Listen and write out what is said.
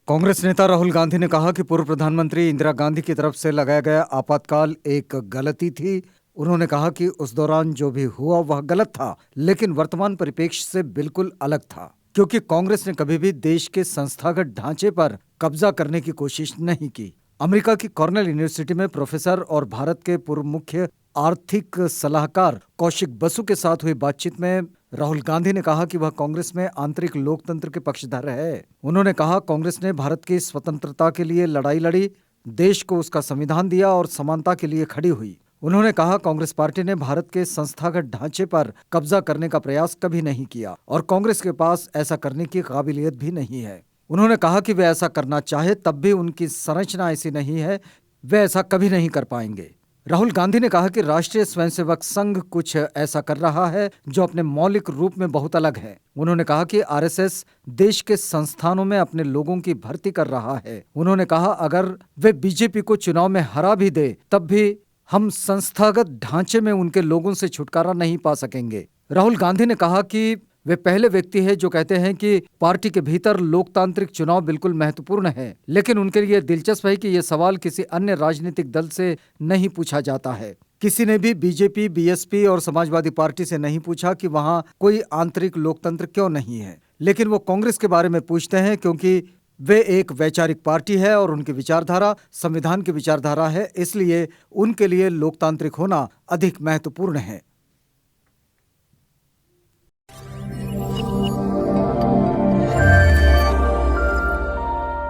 कांग्रेस नेता राहुल गांधी ने कहा कि पूर्व प्रधानमंत्री इंदिरा गांधी की तरफ से लगाया गया आपातकाल एक गलती थी। उन्होंने कहा कि उस दौरान जो भी हुआ वह गलत था, लेकिन वर्तमान परिप्रेक्ष्य से बिल्कुल अलग था, क्योंकि कांग्रेस ने कभी भी देश के संस्थागत ढांचे पर कब्जा करने की कोशिश नहीं की। अमेरिका की कॉर्नेल यूनिवर्सिटी में प्रोफेसर और भारत के पूर्व मुख्य आर्थिक सलाहकार कौशिक बसु के साथ हुई बातचीत में राहुल गांधी ने कहा कि वह कांग्रेस में आंतरिक लोकतंत्र के पक्षधर है। उन्होंने कहा, कांग्रेस ने भारत की स्वतंत्रता के लिए लड़ाई लड़ी, देश को उसका संविधान दिया और समानता के लिए खड़ी हुई। उन्होंने कहा, कांग्रेस पार्टी ने भारत के संस्थागत ढांचे पर कब्जा करने का प्रयास कभी नहीं किया और कांग्रेस के पास ऐसा करने की काबिलियत भी नहीं है। उन्होंने कहा कि वे ऐसा करना चाहे तब भी उनकी संरचना ऐसी नहीं है, वे ऐसा कभी नहीं कर पाएंगे। राहुल गांधी ने कहा कि राष्ट्रीय स्वयंसेवक संघ कुछ ऐसा कर रहा है जो अपने मौलिक रूप में बहुत अलग है। उन्होंने कहा कि आरएसएस देश के संस्थानों में अपने लोगों की भर्ती कर रहा है। उन्होंने कहा, अगर वे बीजेपी को चुनाव में हरा भी दे तब भी हम संस्थागत ढांचे में उनके लोगों से छुटकारा नहीं पा सकेंगे। राहुल गांधी ने कहा कि वे पहले व्यक्ति हैं जो कहते हैं कि पार्टी के भीतर लोकतांत्रिक चुनाव बिल्कुल महत्वपूर्ण है, लेकिन उनके लिए दिलचस्प है कि यह सवाल किसी अन्य राजनीतिक दल से नहीं पूछा जाता है। किसी ने भी बीजेपी, बीएसपी और समाजवादी पार्टी से नहीं पूछा कि वहां कोई आंतरिक लोकतंत्र क्यों नहीं है, लेकिन वो कांग्रेस के बारे में पूछते हैं क्योंकि वे एक वैचारिक पार्टी है और उनकी विचारधारा संविधान की विचारधारा है, इसलिए उनके लिए लोकतांत्रिक होना अधिक महत्वपूर्ण है।